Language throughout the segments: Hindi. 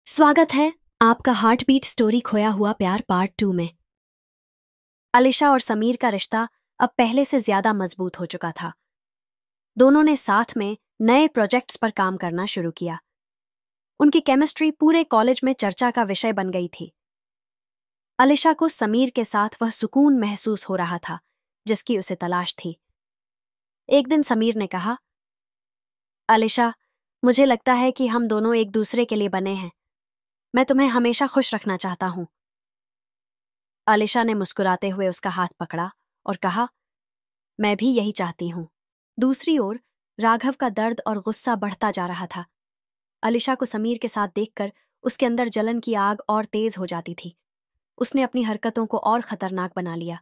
स्वागत है आपका हार्ट बीट स्टोरी खोया हुआ प्यार पार्ट 2 में। अलिशा और समीर का रिश्ता अब पहले से ज्यादा मजबूत हो चुका था। दोनों ने साथ में नए प्रोजेक्ट्स पर काम करना शुरू किया। उनकी केमिस्ट्री पूरे कॉलेज में चर्चा का विषय बन गई थी। अलिशा को समीर के साथ वह सुकून महसूस हो रहा था जिसकी उसे तलाश थी। एक दिन समीर ने कहा, अलिशा, मुझे लगता है कि हम दोनों एक दूसरे के लिए बने हैं। मैं तुम्हें हमेशा खुश रखना चाहता हूं। अलिशा ने मुस्कुराते हुए उसका हाथ पकड़ा और कहा, मैं भी यही चाहती हूं। दूसरी ओर राघव का दर्द और गुस्सा बढ़ता जा रहा था। अलिशा को समीर के साथ देखकर उसके अंदर जलन की आग और तेज हो जाती थी। उसने अपनी हरकतों को और खतरनाक बना लिया।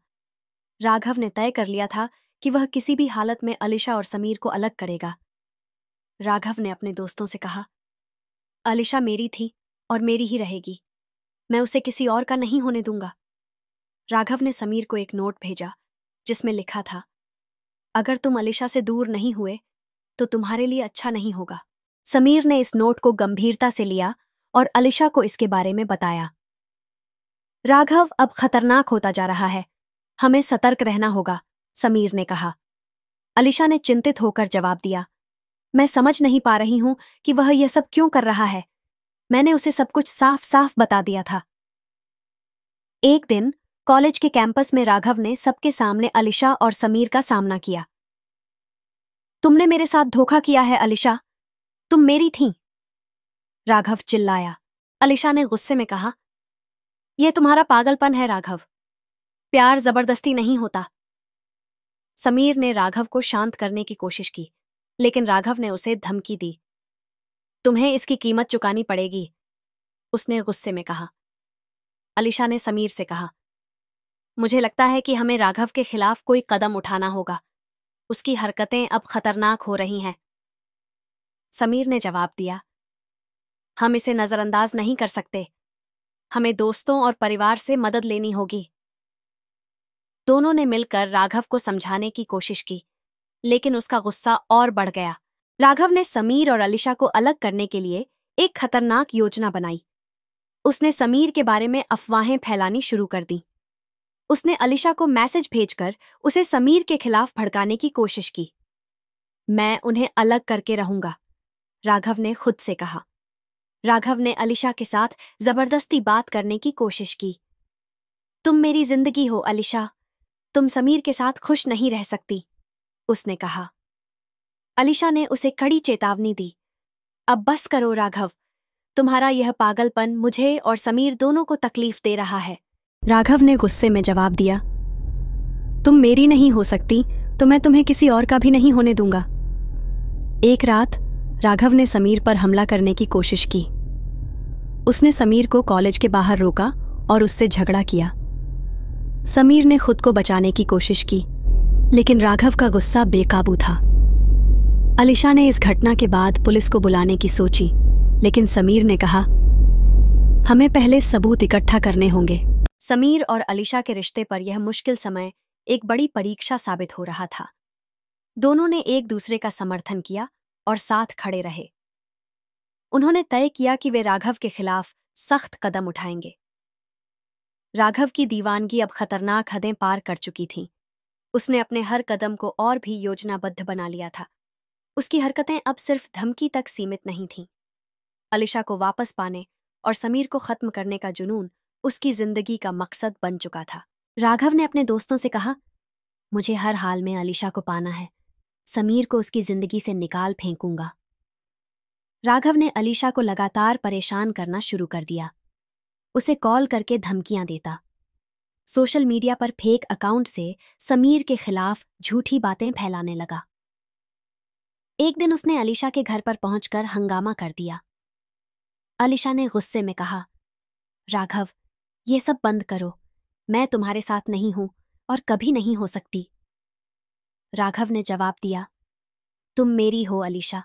राघव ने तय कर लिया था कि वह किसी भी हालत में अलिशा और समीर को अलग करेगा। राघव ने अपने दोस्तों से कहा, अलिशा मेरी थी और मेरी ही रहेगी। मैं उसे किसी और का नहीं होने दूंगा। राघव ने समीर को एक नोट भेजा जिसमें लिखा था, अगर तुम अलिशा से दूर नहीं हुए तो तुम्हारे लिए अच्छा नहीं होगा। समीर ने इस नोट को गंभीरता से लिया और अलिशा को इसके बारे में बताया। राघव अब खतरनाक होता जा रहा है, हमें सतर्क रहना होगा, समीर ने कहा। अलिशा ने चिंतित होकर जवाब दिया, मैं समझ नहीं पा रही हूं कि वह यह सब क्यों कर रहा है। मैंने उसे सब कुछ साफ साफ बता दिया था। एक दिन कॉलेज के कैंपस में राघव ने सबके सामने अलिशा और समीर का सामना किया। तुमने मेरे साथ धोखा किया है अलिशा, तुम मेरी थीं। राघव चिल्लाया। अलिशा ने गुस्से में कहा, यह तुम्हारा पागलपन है राघव, प्यार जबरदस्ती नहीं होता। समीर ने राघव को शांत करने की कोशिश की, लेकिन राघव ने उसे धमकी दी। तुम्हें इसकी कीमत चुकानी पड़ेगी, उसने गुस्से में कहा। अलिशा ने समीर से कहा, मुझे लगता है कि हमें राघव के खिलाफ कोई कदम उठाना होगा। उसकी हरकतें अब खतरनाक हो रही हैं। समीर ने जवाब दिया, हम इसे नजरअंदाज नहीं कर सकते। हमें दोस्तों और परिवार से मदद लेनी होगी। दोनों ने मिलकर राघव को समझाने की कोशिश की, लेकिन उसका गुस्सा और बढ़ गया। राघव ने समीर और अलिशा को अलग करने के लिए एक खतरनाक योजना बनाई। उसने समीर के बारे में अफवाहें फैलानी शुरू कर दी। उसने अलिशा को मैसेज भेजकर उसे समीर के खिलाफ भड़काने की कोशिश की। मैं उन्हें अलग करके रहूंगा, राघव ने खुद से कहा। राघव ने अलिशा के साथ जबरदस्ती बात करने की कोशिश की। तुम मेरी जिंदगी हो अलिशा, तुम समीर के साथ खुश नहीं रह सकती, उसने कहा। अलिशा ने उसे कड़ी चेतावनी दी, अब बस करो राघव, तुम्हारा यह पागलपन मुझे और समीर दोनों को तकलीफ दे रहा है। राघव ने गुस्से में जवाब दिया, तुम मेरी नहीं हो सकती तो मैं तुम्हें किसी और का भी नहीं होने दूंगा। एक रात राघव ने समीर पर हमला करने की कोशिश की। उसने समीर को कॉलेज के बाहर रोका और उससे झगड़ा किया। समीर ने खुद को बचाने की कोशिश की, लेकिन राघव का गुस्सा बेकाबू था। अलिशा ने इस घटना के बाद पुलिस को बुलाने की सोची, लेकिन समीर ने कहा, हमें पहले सबूत इकट्ठा करने होंगे। समीर और अलिशा के रिश्ते पर यह मुश्किल समय एक बड़ी परीक्षा साबित हो रहा था। दोनों ने एक दूसरे का समर्थन किया और साथ खड़े रहे। उन्होंने तय किया कि वे राघव के खिलाफ सख्त कदम उठाएंगे। राघव की दीवानगी अब खतरनाक हदें पार कर चुकी थी। उसने अपने हर कदम को और भी योजनाबद्ध बना लिया था। उसकी हरकतें अब सिर्फ धमकी तक सीमित नहीं थीं। अलिशा को वापस पाने और समीर को खत्म करने का जुनून उसकी जिंदगी का मकसद बन चुका था। राघव ने अपने दोस्तों से कहा, मुझे हर हाल में अलिशा को पाना है, समीर को उसकी जिंदगी से निकाल फेंकूंगा। राघव ने अलिशा को लगातार परेशान करना शुरू कर दिया। उसे कॉल करके धमकियां देता। सोशल मीडिया पर फेक अकाउंट से समीर के खिलाफ झूठी बातें फैलाने लगा। एक दिन उसने अलिशा के घर पर पहुंचकर हंगामा कर दिया। अलिशा ने गुस्से में कहा, राघव, ये सब बंद करो, मैं तुम्हारे साथ नहीं हूं और कभी नहीं हो सकती। राघव ने जवाब दिया, तुम मेरी हो अलिशा,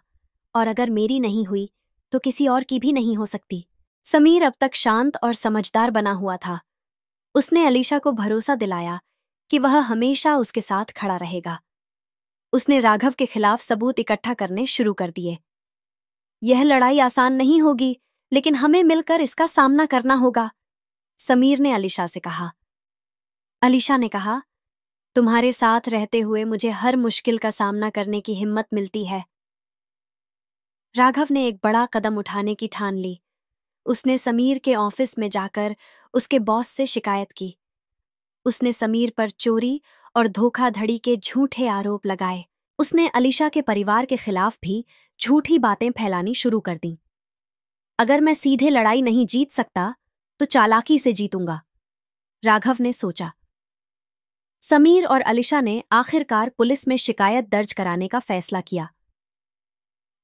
और अगर मेरी नहीं हुई तो किसी और की भी नहीं हो सकती। समीर अब तक शांत और समझदार बना हुआ था। उसने अलिशा को भरोसा दिलाया कि वह हमेशा उसके साथ खड़ा रहेगा। उसने राघव के खिलाफ सबूत इकट्ठा करने शुरू कर दिए। यह लड़ाई आसान नहीं होगी, लेकिन हमें मिलकर इसका सामना करना होगा, समीर ने अलीशा से कहा। अलीशा ने कहा, तुम्हारे साथ रहते हुए मुझे हर मुश्किल का सामना करने की हिम्मत मिलती है। राघव ने एक बड़ा कदम उठाने की ठान ली। उसने समीर के ऑफिस में जाकर उसके बॉस से शिकायत की। उसने समीर पर चोरी और धोखाधड़ी के झूठे आरोप लगाए। उसने अलीशा के परिवार के खिलाफ भी झूठी बातें फैलानी शुरू कर दी। अगर मैं सीधे लड़ाई नहीं जीत सकता तो चालाकी से जीतूंगा, राघव ने सोचा। समीर और अलीशा ने आखिरकार पुलिस में शिकायत दर्ज कराने का फैसला किया।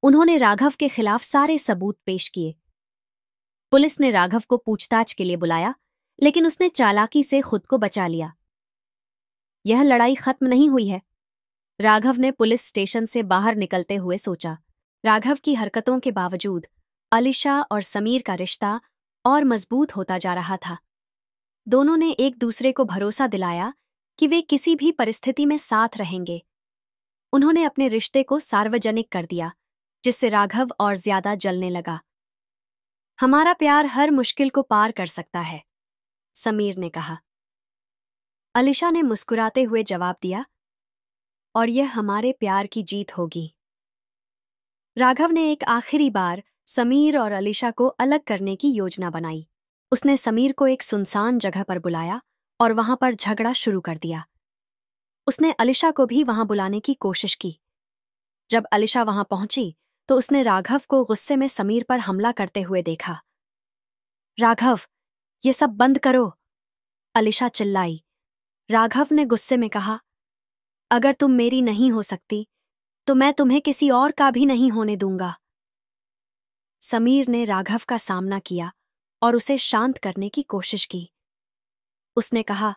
उन्होंने राघव के खिलाफ सारे सबूत पेश किए। पुलिस ने राघव को पूछताछ के लिए बुलाया, लेकिन उसने चालाकी से खुद को बचा लिया। यह लड़ाई खत्म नहीं हुई है, राघव ने पुलिस स्टेशन से बाहर निकलते हुए सोचा। राघव की हरकतों के बावजूद अलीशा और समीर का रिश्ता और मजबूत होता जा रहा था। दोनों ने एक दूसरे को भरोसा दिलाया कि वे किसी भी परिस्थिति में साथ रहेंगे। उन्होंने अपने रिश्ते को सार्वजनिक कर दिया, जिससे राघव और ज्यादा जलने लगा। हमारा प्यार हर मुश्किल को पार कर सकता है, समीर ने कहा। अलीशा ने मुस्कुराते हुए जवाब दिया, और यह हमारे प्यार की जीत होगी। राघव ने एक आखिरी बार समीर और अलीशा को अलग करने की योजना बनाई। उसने समीर को एक सुनसान जगह पर बुलाया और वहां पर झगड़ा शुरू कर दिया। उसने अलीशा को भी वहां बुलाने की कोशिश की। जब अलीशा वहां पहुंची तो उसने राघव को गुस्से में समीर पर हमला करते हुए देखा। राघव, ये सब बंद करो, अलीशा चिल्लाई। राघव ने गुस्से में कहा, अगर तुम मेरी नहीं हो सकती तो मैं तुम्हें किसी और का भी नहीं होने दूंगा। समीर ने राघव का सामना किया और उसे शांत करने की कोशिश की। उसने कहा,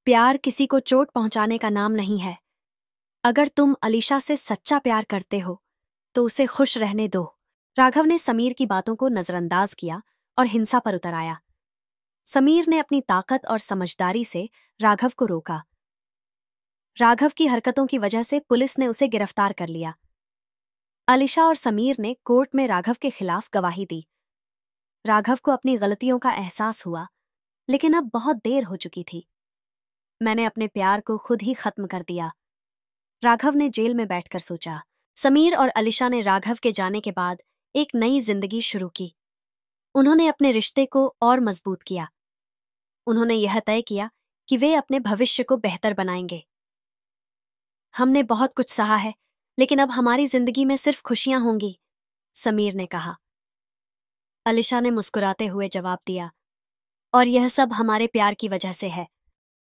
प्यार किसी को चोट पहुंचाने का नाम नहीं है। अगर तुम अलीशा से सच्चा प्यार करते हो तो उसे खुश रहने दो। राघव ने समीर की बातों को नजरअंदाज किया और हिंसा पर उतर आया। समीर ने अपनी ताकत और समझदारी से राघव को रोका। राघव की हरकतों की वजह से पुलिस ने उसे गिरफ्तार कर लिया। अलीशा और समीर ने कोर्ट में राघव के खिलाफ गवाही दी। राघव को अपनी गलतियों का एहसास हुआ, लेकिन अब बहुत देर हो चुकी थी। मैंने अपने प्यार को खुद ही खत्म कर दिया, राघव ने जेल में बैठकर सोचा। समीर और अलीशा ने राघव के जाने के बाद एक नई जिंदगी शुरू की। उन्होंने अपने रिश्ते को और मजबूत किया। उन्होंने यह तय किया कि वे अपने भविष्य को बेहतर बनाएंगे। हमने बहुत कुछ सहा है, लेकिन अब हमारी जिंदगी में सिर्फ खुशियां होंगी, समीर ने कहा। अलीशा ने मुस्कुराते हुए जवाब दिया, और यह सब हमारे प्यार की वजह से है।